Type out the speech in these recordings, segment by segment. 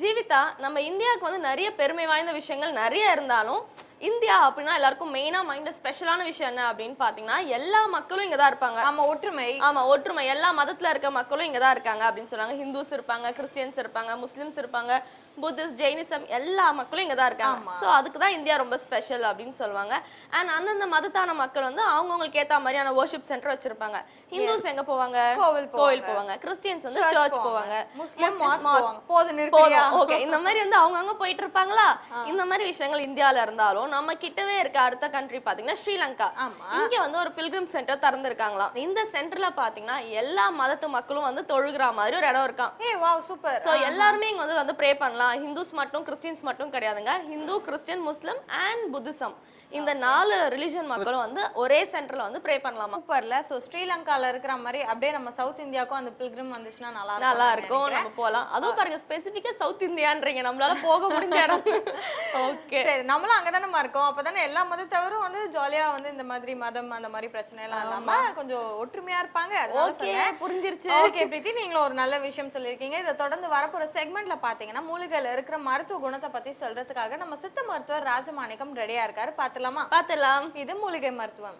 ஜீவிதா, நம்ம இந்தியாவுக்கு வந்து நிறைய பெருமை வாய்ந்த விஷயங்கள் நிறைய இருந்தாலும் இந்தியா அப்படின்னா எல்லாருக்கும் மெயினா மைண்ட்ல ஸ்பெஷலான விஷயம் என்ன அப்படின்னு பாத்தீங்கன்னா எல்லா மக்களும் இங்க தான் இருப்பாங்க. ஒற்றுமை எல்லா மதத்துல இருக்க மக்களும் இங்க தான் இருக்காங்க அப்படின்னு சொன்னாங்க. ஹிந்துஸ் இருப்பாங்க, கிறிஸ்டியன்ஸ் இருப்பாங்க, முஸ்லிம்ஸ் இருப்பாங்க, புத்திஸ்ட், ஜெயினிசம் எல்லா மக்களும் இங்க தான் இருக்காங்க. சோ அதுக்கு தான் இந்தியா ரொம்ப ஸ்பெஷல் அப்படின்னு சொல்லுவாங்க. அண்ட் அந்தந்த மதத்தான மக்கள் வந்து அவங்களுக்கு ஏத்த மாதிரியான வர்ஷிப் சென்டர் வச்சிருப்பாங்க. ஹிந்துஸ் எங்க போவாங்க? கோவில் போவாங்க. கிறிஸ்டியன்ஸ் வந்து சர்ச் போவாங்க. முஸ்லிம் ஓகே, இந்த மாதிரி வந்து அவங்க போயிட்டு இருப்பாங்களா? இந்த மாதிரி விஷயங்கள் இந்தியால இருந்தாலும் நம்ம கிட்டவே இருக்க அடுத்த கண்ட்ரி பாத்தீங்கன்னா ஸ்ரீலங்கா. இங்க வந்து ஒரு பில்கிரிம் சென்டர் திறந்திருக்காங்களாம். இந்த சென்டர்ல பாத்தீங்கன்னா எல்லா மதத்து மக்களும் வந்து தொழுகிற மாதிரி ஒரு இடம் இருக்காம். சூப்பர். சோ எல்லாருமே இங்க வந்து ப்ரே பண்ணலாம். ஹிந்துஸ் மட்டும் கிறிஸ்டியன்ஸ் மட்டும் கிடையாதுங்க. Hindu, Christian, Muslim and Buddhism இந்த 4 ரிலிஜன் மக்களும் வந்து ஒரே சென்டர்ல வந்து ப்ரே பண்ணலாமா. சூப்பர்ல. சோ ஸ்ரீலங்கால இருக்கிற மாதிரி அப்படியே நம்ம சவுத் இந்தியாவுக்கும் அந்த பில்கிரிம் வந்துச்சுன்னா நல்லா இருக்கும். நம்ம போலாம். அதுவும் பாருங்க, ஸ்பெசிபிக்கா சவுத் இந்தியான்றீங்க, நம்மளால போக முடிஞ்ச இடம். ஓகே, சரி, நம்மளும் அங்கதானே இருக்கோம். அப்பதானே எல்லா மதத்தவரும் வந்து ஜாலியா வந்து இந்த மாதிரி மதம் அந்த மாதிரி பிரச்சனை எல்லாம் இல்லாம கொஞ்சம் ஒற்றுமையா இருப்பாங்க. ஓகே, புரிஞ்சிருச்சு. ஓகே பிரீத்தி, நீங்களும் ஒரு நல்ல விஷயம் சொல்லியிருக்கீங்க. இதை தொடர்ந்து வரப்போற செக்மெண்ட்ல பாத்தீங்கன்னா மூலிகையில இருக்கிற மருத்துவ குணத்தை பத்தி சொல்றதுக்காக நம்ம சித்த மருத்துவர் ராஜமாணிக்கம் ரெடியா இருக்காரு. பாத்துலாம். இது மூலிகை மருத்துவம்.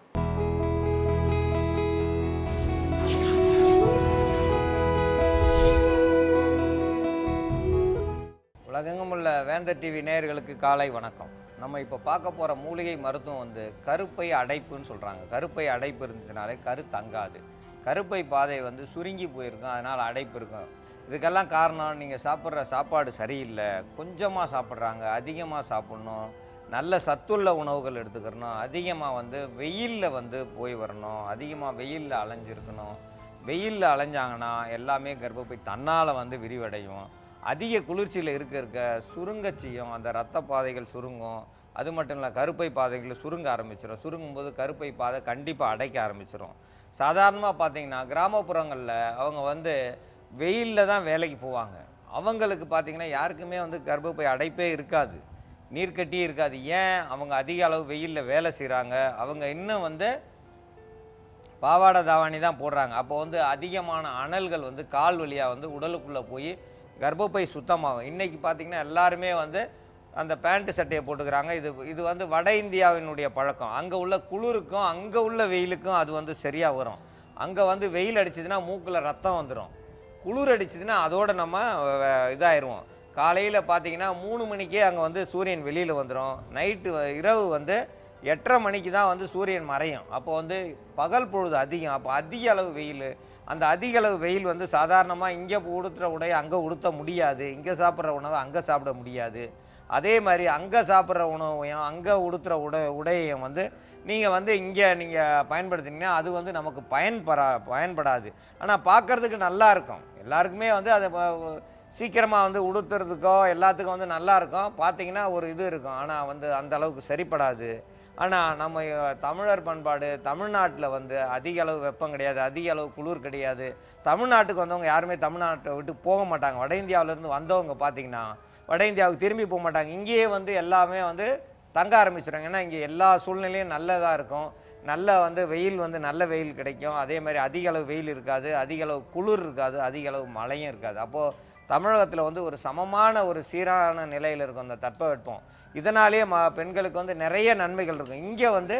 உலகெங்கும் உள்ள வேந்தர் டிவி நேயர்களுக்கு காலை வணக்கம். நம்ம இப்போ பார்க்க போகிற மூலிகை மருத்துவம் வந்து கருப்பை அடைப்புன்னு சொல்கிறாங்க. கருப்பை அடைப்பு இருந்துச்சுனாலே கரு தங்காது. கருப்பை பாதை வந்து சுருங்கி போயிருக்கும், அதனால் அடைப்பு இருக்கும். இதுக்கெல்லாம் காரணம் நீங்கள் சாப்பிட்ற சாப்பாடு சரியில்லை, கொஞ்சமாக சாப்பிட்றாங்க, அதிகமாக சாப்பிட்ணும், நல்ல சத்துள்ள உணவுகள் எடுத்துக்கிறணும், அதிகமாக வந்து வெயிலில் வந்து போய் வரணும், அதிகமாக வெயிலில் அலைஞ்சிருக்கணும். வெயிலில் அலைஞ்சாங்கன்னா எல்லாமே கர்ப்பப்பை தன்னால் வந்து விரிவடையும். அதிக குளிர்ச்சியில் இருக்க சுருங்கச்சியும், அந்த இரத்த பாதைகள் சுருங்கும். அது மட்டும் இல்லை, கருப்பை பாதைகள் சுருங்க ஆரம்பிச்சிடும். சுருங்கும்போது கருப்பை பாதை கண்டிப்பாக அடைக்க ஆரம்பிச்சிடும். சாதாரணமாக பார்த்தீங்கன்னா கிராமப்புறங்களில் அவங்க வந்து வெயிலில் தான் வேலைக்கு போவாங்க. அவங்களுக்கு பார்த்திங்கன்னா யாருக்குமே வந்து கர்ப்பப்பை அடைப்பே இருக்காது, நீர்க்கட்டியே இருக்காது. ஏன்? அவங்க அதிக அளவு வெயிலில் வேலை செய்கிறாங்க. அவங்க இன்னும் வந்து பாவாடை தாவாணி தான் போடுறாங்க. அப்போ வந்து அதிகமான அனல்கள் வந்து கால் வழியாக வந்து உடலுக்குள்ளே போய் கர்ப்பப்பை சுத்தமாகும். இன்றைக்கி பார்த்திங்கன்னா எல்லாருமே வந்து அந்த பேண்ட்டு சட்டையை போட்டுக்கிறாங்க. இது வந்து வட இந்தியாவினுடைய பழக்கம். அங்கே உள்ள குளிருக்கும் அங்கே உள்ள வெயிலுக்கும் அது வந்து சரியாக வரும். அங்கே வந்து வெயில் அடிச்சதுன்னா மூக்கில் ரத்தம் வந்துடும், குளிர் அடிச்சதுன்னா அதோடு நம்ம இதாகிடுவோம். காலையில் பார்த்திங்கன்னா 3 மணிக்கே அங்கே வந்து சூரியன் வெளியில் வந்துடும். இரவு வந்து 8:30 மணிக்கு தான் வந்து சூரியன் மறையும். அப்போ வந்து பகல் பொழுது அதிகம். அப்போ அதிக அளவு வெயில். அந்த அதிக அளவு வெயில் வந்து சாதாரணமாக இங்கே உடுத்துகிற உடையை அங்கே உடுத்த முடியாது, இங்கே சாப்பிட்ற உணவை அங்கே சாப்பிட முடியாது. அதே மாதிரி அங்கே சாப்பிட்ற உணவையும் அங்கே உடுத்துகிற உடையையும் வந்து நீங்கள் வந்து இங்கே நீங்கள் பயன்படுத்தினீங்கன்னா அது வந்து நமக்கு பயன்படாது. ஆனால் பார்க்குறதுக்கு நல்லா இருக்கும். எல்லாருக்குமே வந்து அதை சீக்கிரமாக வந்து உடுத்துறதுக்கோ எல்லாத்துக்கும் வந்து நல்லா இருக்கும், பார்த்தீங்கன்னா ஒரு இது இருக்கும். ஆனால் வந்து அந்த அளவுக்கு சரிப்படாது. ஆனால் நம்ம தமிழர் பண்பாடு, தமிழ்நாட்டில் வந்து அதிக அளவு வெப்பம் கிடையாது, அதிக அளவு குளிர் கிடையாது. தமிழ்நாட்டுக்கு வந்தவங்க யாருமே தமிழ்நாட்டை விட்டு போக மாட்டாங்க. வட இந்தியாவிலேருந்து வந்தவங்க பார்த்திங்கன்னா வட இந்தியாவுக்கு திரும்பி போக மாட்டாங்க. இங்கேயே வந்து எல்லாமே வந்து தங்க ஆரம்பிச்சிடுறாங்க. ஏன்னா இங்கே எல்லா சூழ்நிலையும் நல்லதாக இருக்கும். நல்ல வந்து வெயில் வந்து நல்ல வெயில் கிடைக்கும். அதே மாதிரி அதிக அளவு வெயில் இருக்காது, அதிக அளவு குளிர் இருக்காது, அதிக அளவு மழையும் இருக்காது. அப்போது தமிழகத்தில் வந்து ஒரு சமமான ஒரு சீரான நிலையில் இருக்கும் அந்த தட்பவெப்பம். இதனாலேயே பெண்களுக்கு வந்து நிறைய நன்மைகள் இருக்கும். இங்கே வந்து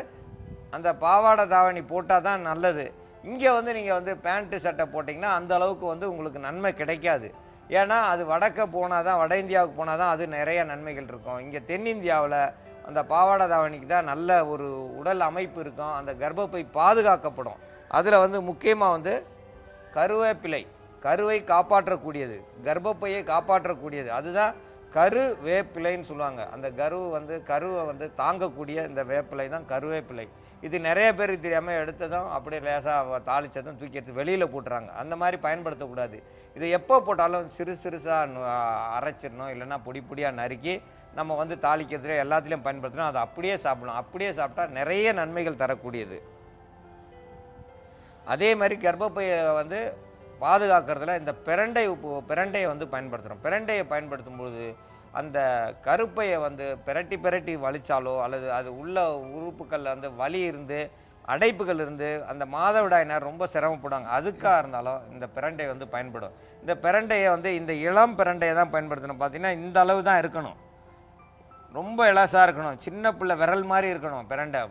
அந்த பாவாடை தாவணி போட்டால் தான் நல்லது. இங்கே வந்து நீங்கள் வந்து பேண்ட்டு சட்டை போட்டிங்கன்னா அந்த அளவுக்கு வந்து உங்களுக்கு நன்மை கிடைக்காது. ஏன்னா அது வடக்க போனால் தான், வட இந்தியாவுக்கு போனால் தான் அது நிறைய நன்மைகள் இருக்கும். இங்கே தென்னிந்தியாவில் அந்த பாவாடை தாவணிக்கு தான் நல்ல ஒரு உடல் அமைப்பு இருக்கும். அந்த கர்ப்பப்பை பாதுகாக்கப்படும். அதில் வந்து முக்கியமாக வந்து கருவேப்பிலை, கருவை காப்பாற்றக்கூடியது, கர்ப்பப்பையை காப்பாற்றக்கூடியது, அதுதான் கருவேப்பிலைன்னு சொல்லுவாங்க. அந்த கருவை வந்து தாங்கக்கூடிய இந்த வேப்பிலை தான் கருவேப்பிலை. இது நிறைய பேருக்கு தெரியாமல் எடுத்ததும் அப்படியே லேசாக தாளித்ததும் தூக்கி எடுத்து வெளியில் போட்டுறாங்க. அந்த மாதிரி பயன்படுத்தக்கூடாது. இதை எப்போ போட்டாலும் சிறுசாக அரைச்சிடணும், இல்லைன்னா பொடியாக நறுக்கி நம்ம வந்து தாளிக்கிறதுல எல்லாத்துலேயும் பயன்படுத்தணும். அதை அப்படியே சாப்பிடணும். அப்படியே சாப்பிட்டா நிறைய நன்மைகள் தரக்கூடியது. அதே மாதிரி கர்ப்பப்பையை வந்து பாதுகாக்கிறதுல இந்த பிரண்டையை வந்து பயன்படுத்துகிறோம். பிரண்டையை பயன்படுத்தும்போது அந்த கருப்பையை வந்து பிரட்டி வலிச்சாலோ அல்லது அது உள்ள உறுப்புக்களில் வந்து வலி இருந்து அடைப்புகள் இருந்து அந்த மாதவிடாயினர் ரொம்ப சிரமப்படுவாங்க. அதுக்காக இருந்தாலும் இந்த பிரண்டை வந்து பயன்படும். இந்த பிரண்டையை வந்து இந்த இளம் பிரண்டையை தான் பயன்படுத்தணும். பார்த்தீங்கன்னா இந்த அளவு தான் இருக்கணும், ரொம்ப இலசாக இருக்கணும், சின்ன பிள்ளை விரல் மாதிரி இருக்கணும் பிரண்டை.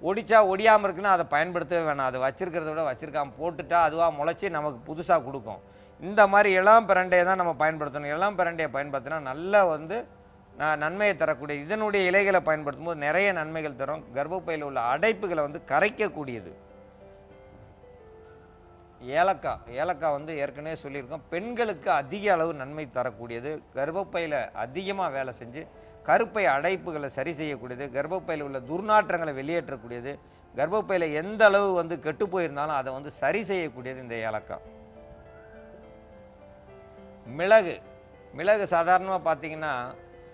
ஒடிச்சா ஒடியாமல் இருக்குன்னா அதை பயன்படுத்தவே வேணாம். அதை வச்சிருக்கிறத விட வச்சிருக்காம போட்டுட்டா அதுவாக முளைச்சி நமக்கு புதுசாக கொடுக்கும். இந்த மாதிரி இளம் பிரண்டையை தான் நம்ம பயன்படுத்தணும். இளம் பிரண்டையை பயன்படுத்தினா நல்லா வந்து நன்மையை தரக்கூடிய இதனுடைய இலைகளை பயன்படுத்தும் போது நிறைய நன்மைகள் தரும். கர்ப்பப்பையில் உள்ள அடைப்புகளை வந்து கரைக்கக்கூடியது. ஏலக்காய் வந்து ஏற்கனவே சொல்லியிருக்கோம், பெண்களுக்கு அதிக அளவு நன்மை தரக்கூடியது. கர்ப்பப்பையில் அதிகமாக வேலை செஞ்சு கருப்பை அடைப்புகளை சரி செய்யக்கூடியது. கர்ப்பப்பையில் உள்ள துர்நாற்றங்களை வெளியேற்றக்கூடியது. கர்ப்பப்பையில் எந்த அளவு வந்து கெட்டு போயிருந்தாலும் அதை வந்து சரி செய்யக்கூடியது இந்த ஏலக்காய். மிளகு சாதாரணமாக பார்த்தீங்கன்னா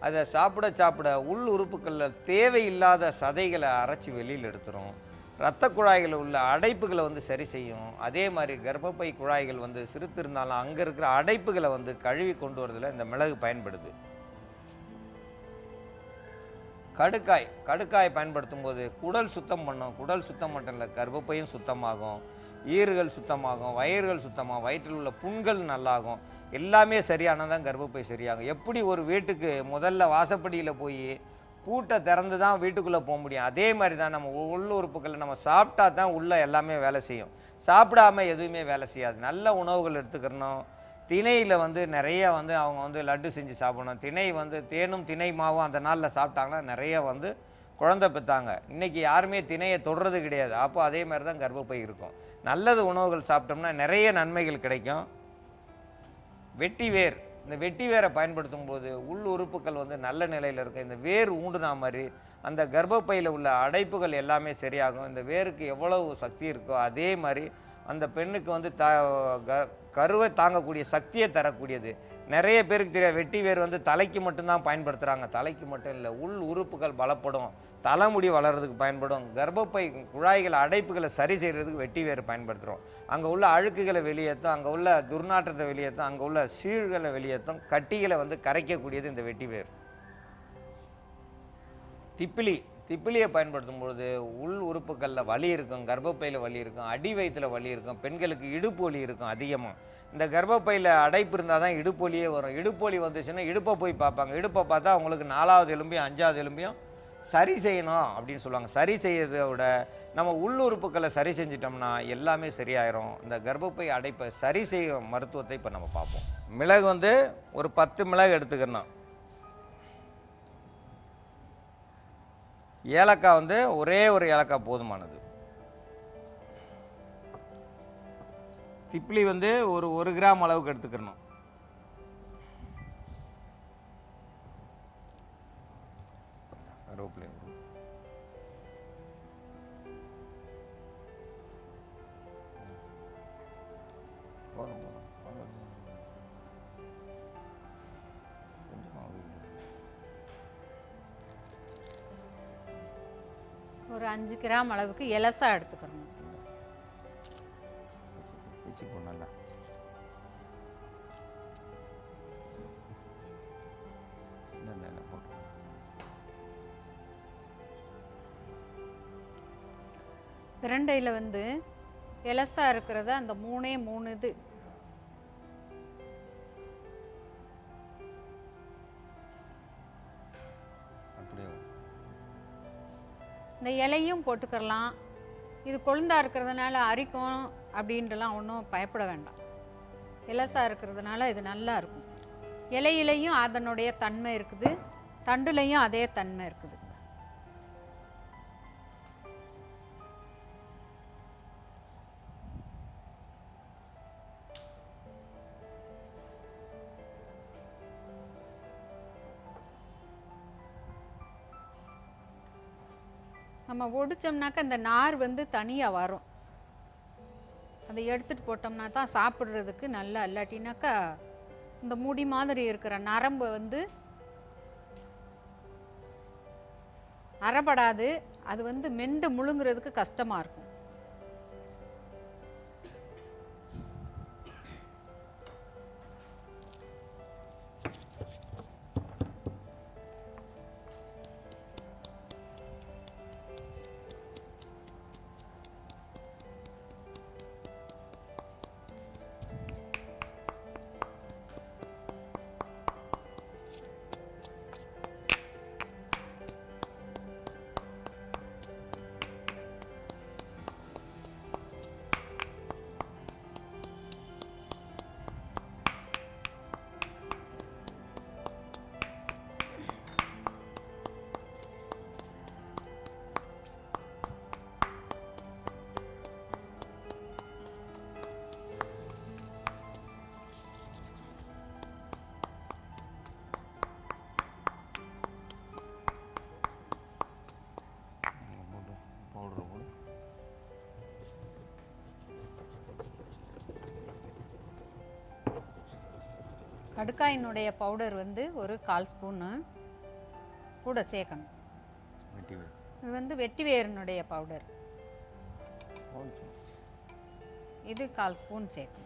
அதை சாப்பிட உள் உறுப்புகளில் தேவையில்லாத சதைகளை அரைச்சி வெளியில் எடுத்துரும். இரத்த குழாய்களில் உள்ள அடைப்புகளை வந்து சரி செய்யும். அதே மாதிரி கர்ப்பப்பை குழாய்கள் வந்து சிறுத்து இருந்தாலும் அங்கே இருக்கிற அடைப்புகளை வந்து கழுவி கொண்டு வரதில் இந்த மிளகு பயன்படுது. கடுக்காய் பயன்படுத்தும் போது குடல் சுத்தம் பண்ணும். குடல் சுத்தம் மட்டும் இல்லை, கர்ப்பப்பையும் சுத்தமாகும், ஈறுகள் சுத்தமாகும், வயிறுகள் சுத்தமாகும், வயிற்றில் உள்ள புண்கள் நல்லாகும். எல்லாமே சரியானதான் கர்ப்பப்பை சரியாகும். எப்படி ஒரு வீட்டுக்கு முதல்ல வாசப்படியில் போய் பூட்டை திறந்து தான் வீட்டுக்குள்ளே போக முடியும், அதே மாதிரி தான் நம்ம உள்ளுறுப்புகளை நம்ம சாப்பிட்டா தான் உள்ளே எல்லாமே வேலை செய்யும். சாப்பிடாமல் எதுவுமே வேலை செய்யாது. நல்ல உணவுகள் எடுத்துக்கிறணும். திணையில் வந்து நிறைய வந்து அவங்க வந்து லட்டு செஞ்சு சாப்பிடணும். திணை வந்து தேனும் திணை மாவும் அந்த நாளில் சாப்பிட்டாங்கன்னா நிறைய வந்து குழந்தை பெற்றாங்க. இன்றைக்கி யாருமே திணையை தொடுறது கிடையாது. அப்போ அதே மாதிரி தான் கர்ப்பப்பை இருக்கும். நல்லது உணவுகள் சாப்பிட்டோம்னா நிறைய நன்மைகள் கிடைக்கும். இந்த வெட்டி வேரை பயன்படுத்தும் போது உள் உறுப்புகள் வந்து நல்ல நிலையில் இருக்கும். இந்த வேர் ஊண்டுனா மாதிரி அந்த கர்ப்பப்பையில் உள்ள அடைப்புகள் எல்லாமே சரியாகும். இந்த வேருக்கு எவ்வளவு சக்தி இருக்கோ அதே மாதிரி அந்த பெண்ணுக்கு வந்து கருவை தாங்கக்கூடிய சக்தியை தரக்கூடியது. நிறைய பேருக்கு தெரியாது, வெட்டி வேர் வந்து தலைக்கு மட்டும்தான் பயன்படுத்துகிறாங்க. தலைக்கு மட்டும் இல்லை, உள் உறுப்புகள் பலப்படும், தலைமுடி வளர்கிறதுக்கு பயன்படும், கர்ப்பப்பை குழாய்கள் அடைப்புகளை சரி செய்கிறதுக்கு வெட்டி வேர் பயன்படுத்துகிறோம். அங்கே உள்ள அழுக்குகளை வெளியேற்றும், அங்கே உள்ள துர்நாற்றத்தை வெளியேற்றும், அங்கே உள்ள சீழ்களை வெளியேற்றும், கட்டிகளை வந்து கரைக்கக்கூடியது இந்த வெட்டி வேர். திப்பிலியை பயன்படுத்தும் பொழுது உள் உறுப்புகளில் வலி இருக்கும், கர்ப்பப்பையில் வலி இருக்கும், அடி வயிற்றில் வலி இருக்கும், பெண்களுக்கு இடுப்பு வலி இருக்கும் அதிகமாக. இந்த கர்ப்பப்பையில் அடைப்பு இருந்தால் தான் இடுப்பு வலியே வரும். இடுப்பு வலி வந்துச்சுன்னா இடுப்பை போய் பார்ப்பாங்க. இடுப்பை பார்த்தா அவங்களுக்கு 4வது எலும்பையும் 5வது எலும்பையும் சரி செய்யணும் அப்படின்னு சொல்லுவாங்க. சரி செய்யறதை விட நம்ம உள்ளுறுப்புகளை சரி செஞ்சிட்டோம்னா எல்லாமே சரியாயிரும். இந்த கர்ப்பப்பை அடைப்பை சரி செய்யும் மருத்துவத்தை இப்போ நம்ம பார்ப்போம். மிளகு வந்து ஒரு 10 மிளகு எடுத்துக்கணும். ஏலக்காய் வந்து ஒரே ஒரு ஏலக்காய் போதுமானது. திப்பிலி வந்து ஒரு 1 கிராம் அளவுக்கு எடுத்துக்கணும். ஒரு 5 கிராம் அளவுக்கு எலசா எடுத்துக்கிறோம். நல்லா பிரண்டையில் வந்து எலசா இருக்கிறத அந்த 3 இது இந்த இலையும் போட்டுக்கிறலாம். இது கொழுந்தா இருக்கிறதுனால அரிக்கும் அப்படின்றலாம் ஒன்றும் பயப்பட வேண்டாம். இலசா இருக்கிறதுனால இது நல்லா இருக்கும். இலையிலையும் அதனுடைய தன்மை இருக்குது, தண்டுலையும் அதே தன்மை இருக்குது. நம்ம ஒடிச்சோம்னாக்கா இந்த நார் வந்து தனியாக வரும். அதை எடுத்துகிட்டு போட்டோம்னா தான் சாப்பிட்றதுக்கு நல்லா. இல்லாட்டினாக்கா இந்த முடி மாதிரி இருக்கிற நரம்பு வந்து அறப்படாது. அது வந்து மெண்டு முழுங்குறதுக்கு கஷ்டமாக இருக்கும். கடுக்காயினுடைய பவுடர் வந்து ஒரு 1/4 ஸ்பூனு கூட சேர்க்கணும். இது வந்து வெட்டி வேரினுடைய பவுடர், இது 1/4 ஸ்பூன் சேர்க்கணும்.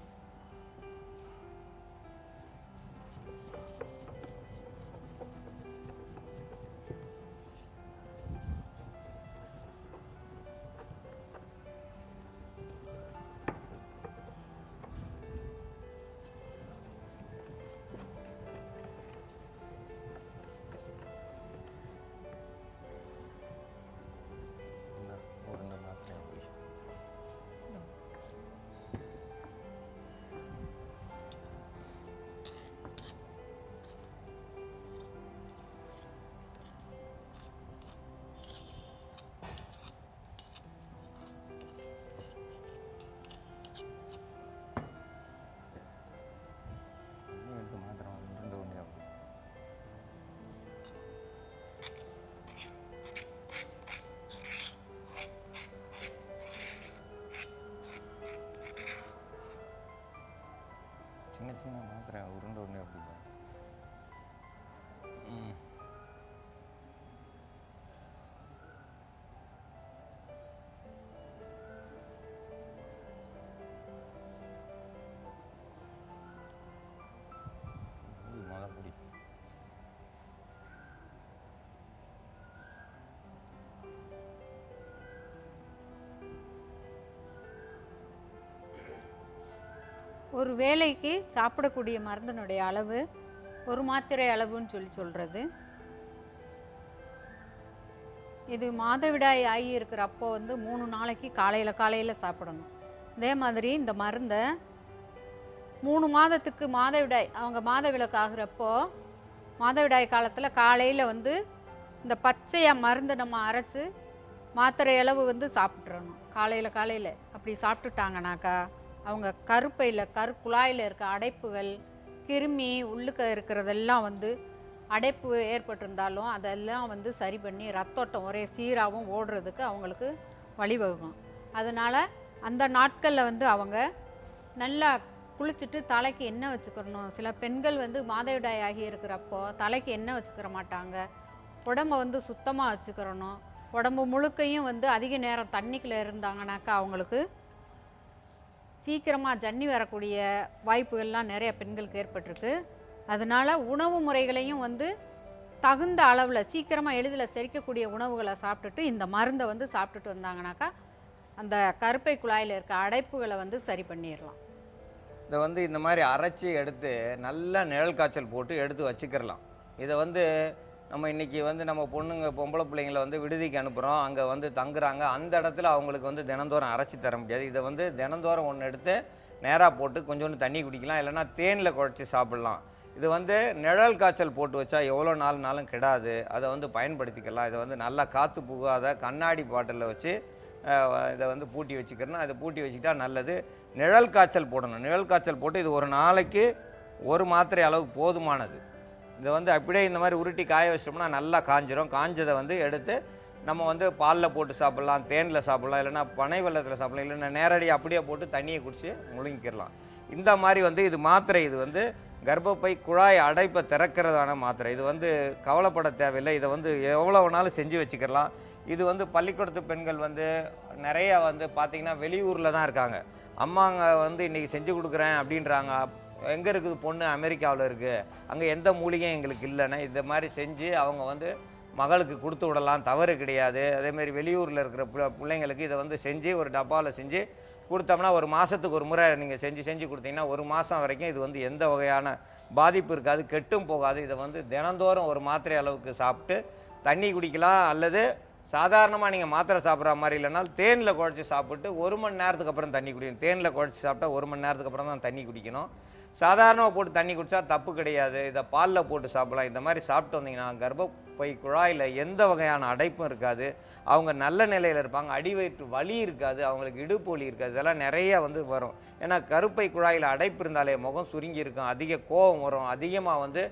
சின்ன சின்ன மாத்திரை உருண்டை ஒன்று அப்படிப்பா. மலைப்பொடி ஒரு வேளைக்கு சாப்பிடக்கூடிய மருந்தினுடைய அளவு ஒரு மாத்திரை அளவுன்னு சொல்கிறது. இது மாதவிடாய் ஆகி இருக்கிறப்போ வந்து 3 நாளைக்கு காலையில் சாப்பிடணும். அதே மாதிரி இந்த மருந்தை 3 மாதத்துக்கு மாதவிடாய் அவங்க மாதவிலக்கு ஆகிறப்போ மாதவிடாய் காலத்தில் காலையில் வந்து இந்த பச்சையாக மருந்து நம்ம அரைச்சி மாத்திரை அளவு வந்து சாப்பிட்றணும். காலையில் அப்படி சாப்பிட்டுட்டாங்கனாக்கா அவங்க கருப்பையில் கருக்குழாயில் இருக்க அடைப்புகள், கிருமி உள்ளுக்க இருக்கிறதெல்லாம் வந்து அடைப்பு ஏற்பட்டிருந்தாலும் அதெல்லாம் வந்து சரி பண்ணி ரத்தோட்டம் ஒரே சீராகவும் ஓடுறதுக்கு அவங்களுக்கு வழிவகுக்கும். அதனால் அந்த நாட்களில் வந்து அவங்க நல்லா குளிச்சுட்டு தலைக்கு எண்ணெய் வச்சுக்கிறணும். சில பெண்கள் வந்து மாதவிடாய் ஆகி இருக்கிறப்போ தலைக்கு எண்ணெய் வச்சுக்கிற மாட்டாங்க. உடம்பை வந்து சுத்தமாக வச்சுக்கிறணும். உடம்பு முழுக்கையும் வந்து அதிக நேரம் தண்ணிக்குள்ளே இருந்தாங்கனாக்கா அவங்களுக்கு சீக்கிரமாக ஜன்னி வரக்கூடிய வாய்ப்புகள்லாம் நிறைய பெண்களுக்கு ஏற்பட்டிருக்கு. அதனால் உணவு முறைகளையும் வந்து தகுந்த அளவில் சீக்கிரமாக எளிதில் செரிக்கக்கூடிய உணவுகளை சாப்பிட்டுட்டு இந்த மருந்தை வந்து சாப்பிட்டுட்டு வந்தாங்கனாக்கா அந்த கருப்பை குழாயில் இருக்க அடைப்புகளை வந்து சரி பண்ணிடலாம். இதை வந்து இந்த மாதிரி அரைச்சி எடுத்து நல்லா நிழல் காய்ச்சல் போட்டு எடுத்து வச்சுக்கிறலாம். இதை வந்து நம்ம இன்றைக்கி வந்து நம்ம பொம்பளை பிள்ளைங்களை வந்து விடுதிக்கு அனுப்புகிறோம், அங்கே வந்து தங்குறாங்க. அந்த இடத்துல அவங்களுக்கு வந்து தினந்தோறும் அரைச்சி தர முடியாது. இதை வந்து தினந்தோறும் ஒன்று எடுத்து நேராக போட்டு கொஞ்சோண்டு தண்ணி குடிக்கலாம், இல்லைனா தேனில் குழச்சி சாப்பிட்லாம். இது வந்து நிழல் காய்ச்சல் போட்டு வச்சா எவ்வளோ நாளும் கெடாது. அதை வந்து பயன்படுத்திக்கலாம். இதை வந்து நல்லா காற்று புகாத கண்ணாடி பாட்டிலில் வச்சு இதை வந்து பூட்டி வச்சுக்கிறணும். அதை பூட்டி வச்சுக்கிட்டா நல்லது. நிழல் காய்ச்சல் போடணும். நிழல் காய்ச்சல் போட்டு இது ஒரு நாளைக்கு 1 மாத்திரை அளவுக்கு போதுமானது. இதை வந்து அப்படியே இந்த மாதிரி உருட்டி காய வச்சிட்டோம்னா நல்லா காஞ்சிரும். காஞ்சதை வந்து எடுத்து நம்ம வந்து பாலில் போட்டு சாப்பிட்லாம், தேனில் சாப்பிட்லாம், இல்லைனா பனை வெள்ளத்தில் சாப்பிட்லாம், இல்லைன்னா நேரடியாக அப்படியே போட்டு தண்ணியை குடித்து முழுங்கிக்கிடலாம். இந்த மாதிரி வந்து இது மாத்திரை. இது வந்து கர்ப்பப்பை குழாய் அடைப்பை திறக்கிறதான மாத்திரை. இது வந்து கவலைப்பட தேவையில்லை. இதை வந்து எவ்வளோ வேணாலும் செஞ்சு வச்சுக்கலாம். இது வந்து பள்ளிக்கூடத்து பெண்கள் வந்து நிறைய வந்து பார்த்திங்கன்னா வெளியூரில் தான் இருக்காங்க. அம்மாங்க வந்து இன்றைக்கி செஞ்சு கொடுக்குறேன் அப்படின்றாங்க. எங்கே இருக்குது பொண்ணு? அமெரிக்காவில் இருக்குது. அங்கே எந்த மூலிகையும் எங்களுக்கு இல்லைன்னா இந்த மாதிரி செஞ்சு அவங்க வந்து மகளுக்கு கொடுத்து விடலாம், தவறு கிடையாது. அதேமாதிரி வெளியூரில் இருக்கிற பிள்ளைங்களுக்கு இதை வந்து செஞ்சு ஒரு டப்பாவில் செஞ்சு கொடுத்தோம்னா ஒரு மாதத்துக்கு ஒரு முறை நீங்கள் செஞ்சு கொடுத்தீங்கன்னா 1 மாதம் வரைக்கும் இது வந்து எந்த வகையான பாதிப்பு இருக்காது, கெட்டும் போகாது. இதை வந்து தினந்தோறும் 1 மாத்திரை அளவுக்கு சாப்பிட்டு தண்ணி குடிக்கலாம். அல்லது சாதாரணமாக நீங்கள் மாத்திரை சாப்பிட்ற மாதிரி இல்லைனாலும் தேனில் குழச்சி சாப்பிட்டு 1 மணி நேரத்துக்கு அப்புறம் தண்ணி குடிக்கணும். தேனில் குழச்சி சாப்பிட்டா 1 மணி நேரத்துக்கு அப்புறம் தான் தண்ணி குடிக்கணும். சாதாரணமாக போட்டு தண்ணி குடித்தா தப்பு கிடையாது. இதை பாலில் போட்டு சாப்பிடலாம். இந்த மாதிரி சாப்பிட்டு வந்தீங்கன்னா கர்ப்பப்பை குழாயில் எந்த வகையான அடைப்பும் இருக்காது. அவங்க நல்ல நிலையில் இருப்பாங்க. அடிவயிற்று வலி இருக்காது, அவங்களுக்கு இடுப்பு வலி இருக்காது. இதெல்லாம் நிறைய வந்து வரும். ஏன்னா கருப்பை குழாயில் அடைப்பு இருந்தாலே முகம் சுருங்கி இருக்கும், அதிக கோபம் வரும், அதிகமாக வந்து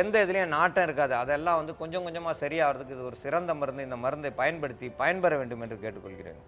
எந்த இதுலேயும் நாட்டம் இருக்காது. அதெல்லாம் வந்து கொஞ்சம் கொஞ்சமாக சரியாகிறதுக்கு இது ஒரு சிறந்த மருந்து. இந்த மருந்தை பயன்படுத்தி பயன்பெற வேண்டும் என்று கேட்டுக்கொள்கிறேன்.